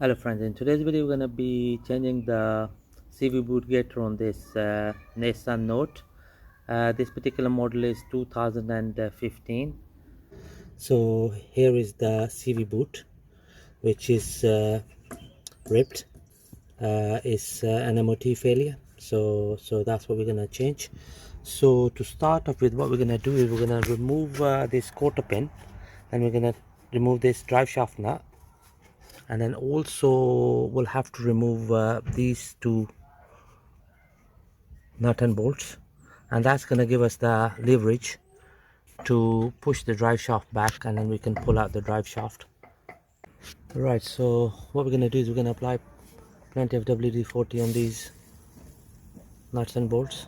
Hello friends, in today's video we're going to be changing the CV boot gaiter on this Nissan Note. This particular model is 2015. So here is the CV boot, which is ripped. It's an MOT failure, so that's what we're going to change. So to start off with, what we're going to do is we're going to remove this quarter pin, and we're going to remove this drive shaft nut, and then also we'll have to remove these two nut and bolts, and that's going to give us the leverage to push the drive shaft back, and then we can pull out the drive shaft. Right, so what we're going to do is we're going to apply plenty of WD-40 on these nuts and bolts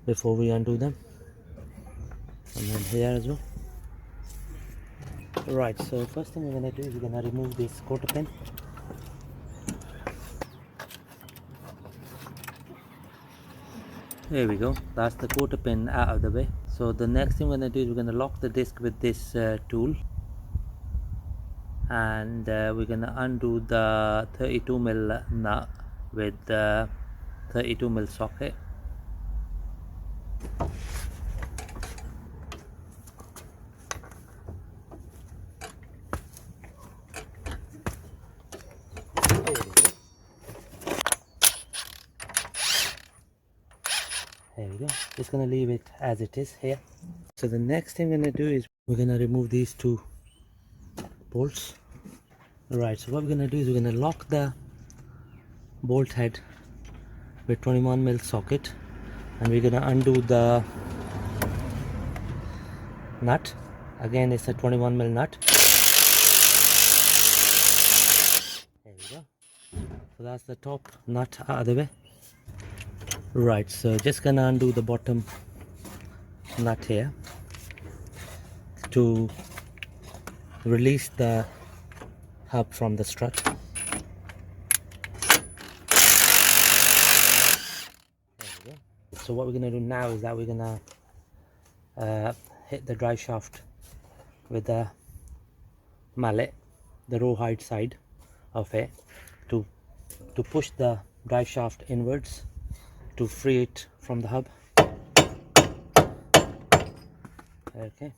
before we undo them, and then here as well. Right, so first thing we're going to do is we're going to remove this quarter pin. There we go, that's the quarter pin out of the way. So the next thing we're going to do is we're going to lock the disc with this tool, and we're going to undo the 32mm nut with the 32mm socket. There we go. Just gonna leave it as it is here. So the next thing we're gonna do is we're gonna remove these two bolts. Alright, so what we're gonna do is we're gonna lock the bolt head with 21mm socket, and we're gonna undo the nut. Again, it's a 21mm nut. There we go. So that's the top nut out of the way. Right, so just gonna undo the bottom nut here to release the hub from the strut. There we go. So what we're gonna do now is that we're gonna hit the drive shaft with the mallet, the rawhide side of it, to push the drive shaft inwards to free it from the hub. Okay.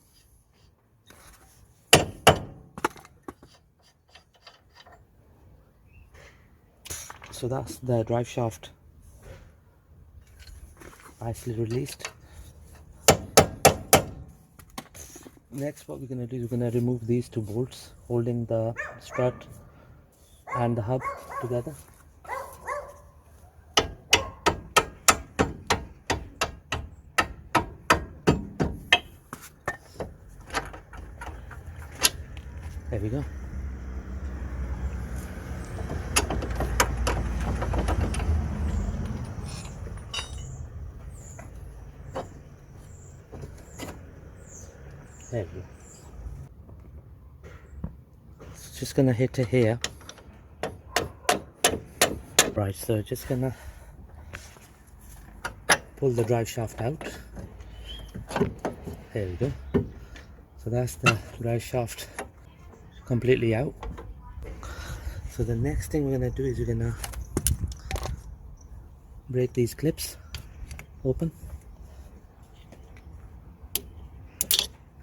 So that's the drive shaft nicely released. Next, what we're going to do is we're going to remove these two bolts holding the strut and the hub together. There we go. There we go. So just gonna hit it here. Right, so just gonna pull the drive shaft out. There we go. So that's the drive shaft completely out. So the next thing we're gonna do is we're gonna break these clips open.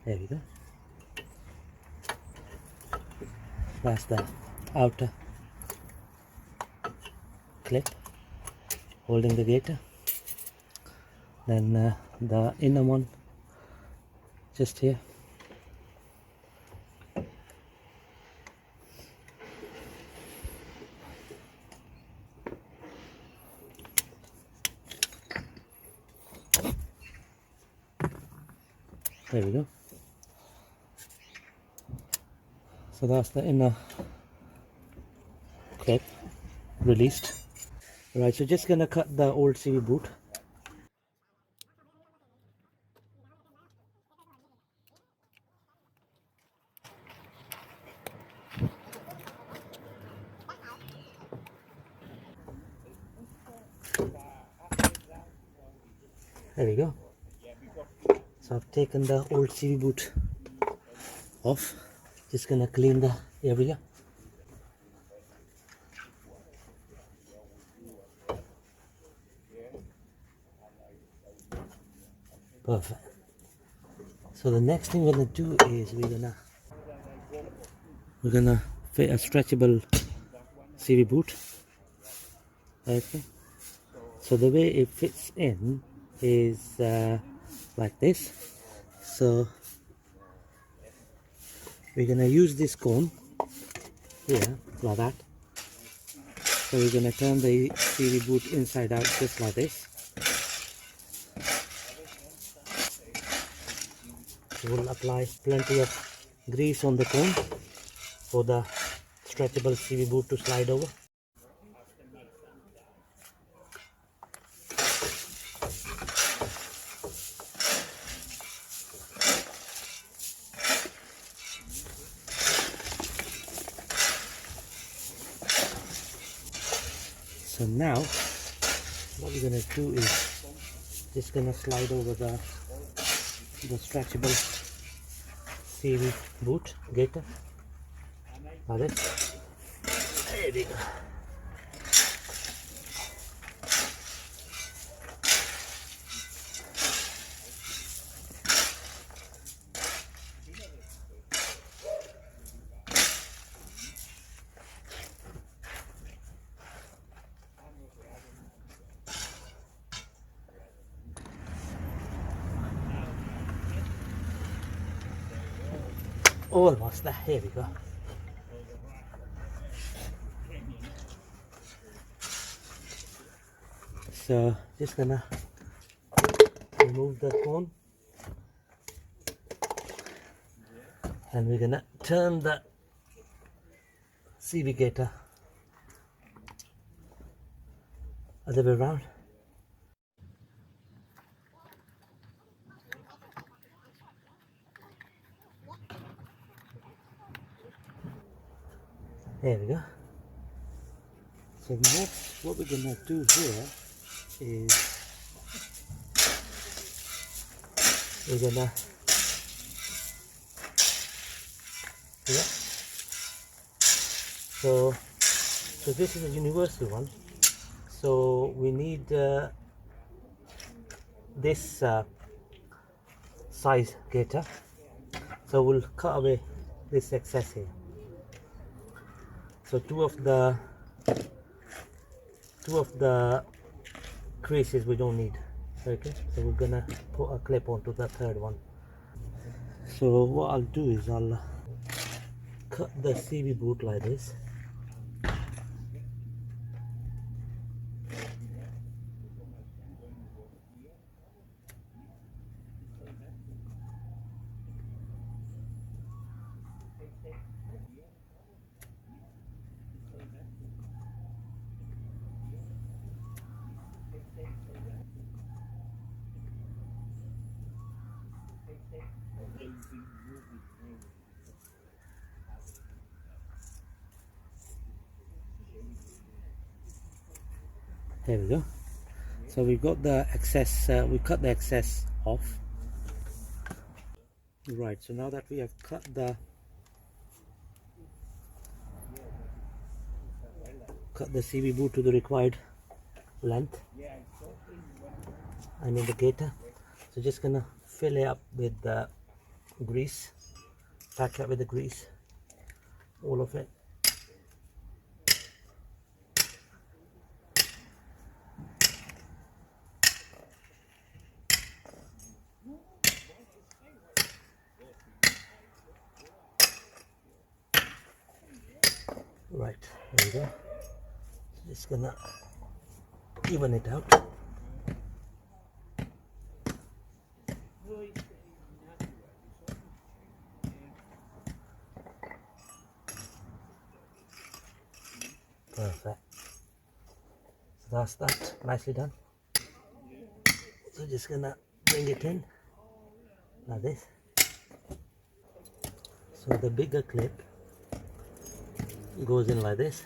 There we go. That's the outer clip holding the gaiter. Then the inner one just here. There we go. So that's the inner clip released. Right, so just gonna cut the old CV boot. There we go. So I've taken the old CV boot off. Just gonna clean the area. Perfect. So the next thing we're gonna do is we're gonna fit a stretchable CV boot. Okay. So the way it fits in is like this. So we're gonna use this cone here like that. So we're gonna turn the CV boot inside out just like this. We'll apply plenty of grease on the cone for the stretchable CV boot to slide over. So now what we're gonna do is just gonna slide over the stretchable CV boot gaiter like this. There we go. Almost there. Here we go. So just gonna remove the cone and we're gonna turn the CV gaiter other way around. There we go. So next what we're gonna do here is we're gonna so this is a universal one, so we need this size gaiter, so we'll cut away this excess here. So two of the creases we don't need. Okay, so we're gonna put a clip onto the third one. So what I'll do is I'll cut the CV boot like this. There we go. So we've got the excess, we cut the excess off. Right, so now that we have cut the CV boot to the required length, I mean the gaiter, so just gonna fill it up with the grease, pack it with the grease, all of it. Right, there we go. Just gonna even it out. Perfect. So that's that, nicely done. So just gonna bring it in like this. So the bigger clip goes in like this.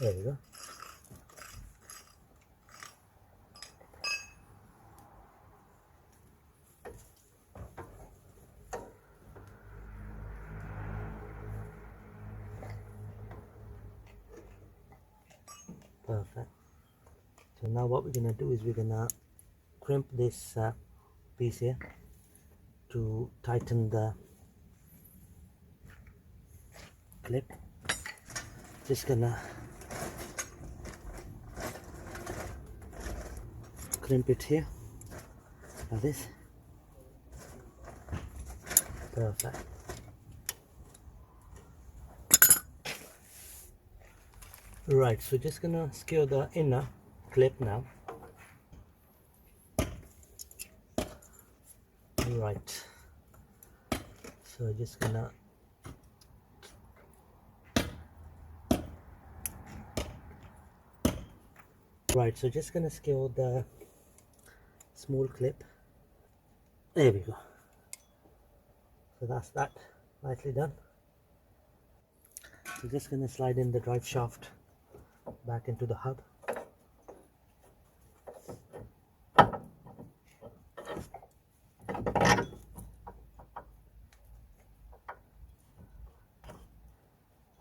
There we go. Perfect. So now what we're gonna do is we're gonna crimp this piece here to tighten the clip. Just gonna crimp it here like this. Perfect. Right, so just gonna secure the inner clip now. Right, so just gonna secure the small clip. There we go. So that's that, nicely done. So just gonna slide in the drive shaft back into the hub.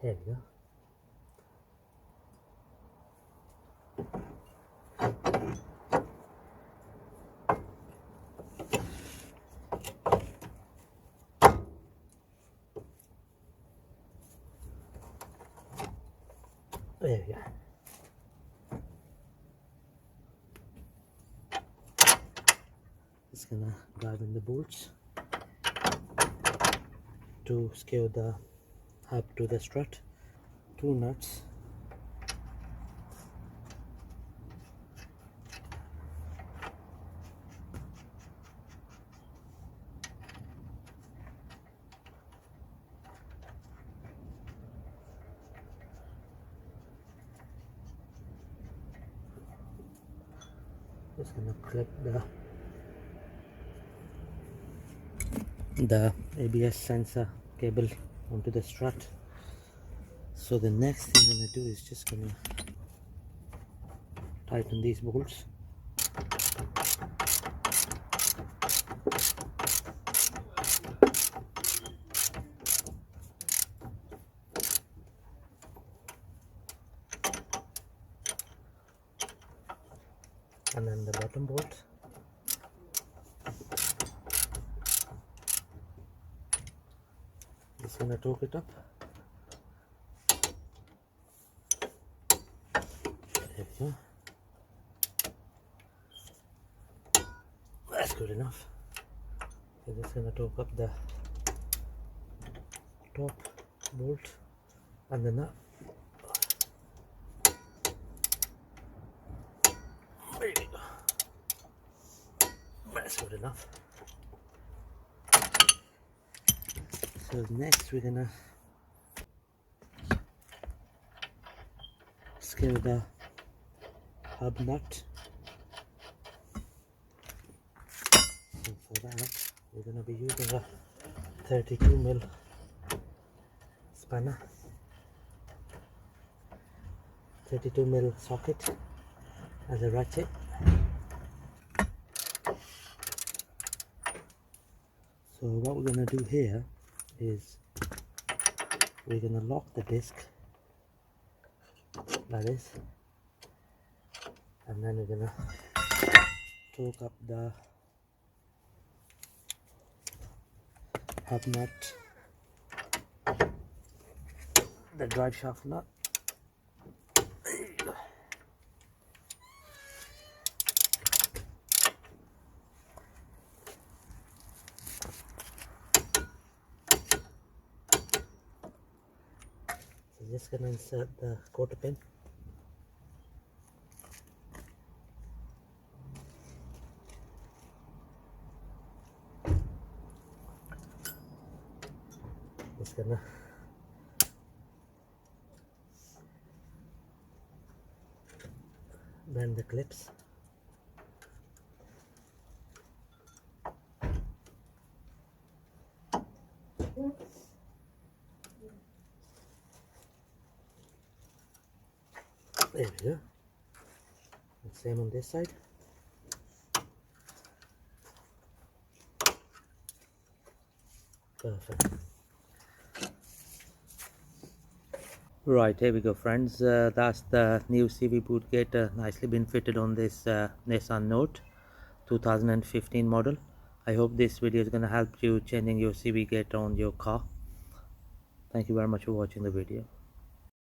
There we go. There we go. Just gonna drive in the bolts to secure the hub to the strut. 2 nuts. Just gonna clip the ABS sensor cable onto the strut. So the next thing I'm gonna do is just gonna tighten these bolts. And then the bottom bolt. Just gonna torque it up. There we go. That's good enough. So just gonna torque up the top bolt and the nut. There we go. That's good enough. So next we're gonna secure the hub nut. So for that we're gonna be using a 32mm spanner, 32mm socket as a ratchet. So what we're gonna do here is we're gonna lock the disc like this, and then we're gonna torque up the hub nut, the drive shaft nut. So just gonna insert the quarter pin. Just gonna bend the clips. There we go. And same on this side. Perfect. Right, here we go, friends. That's the new CV boot gaiter, nicely been fitted on this Nissan Note 2015 model. I hope this video is going to help you changing your CV gaiter on your car. Thank you very much for watching the video.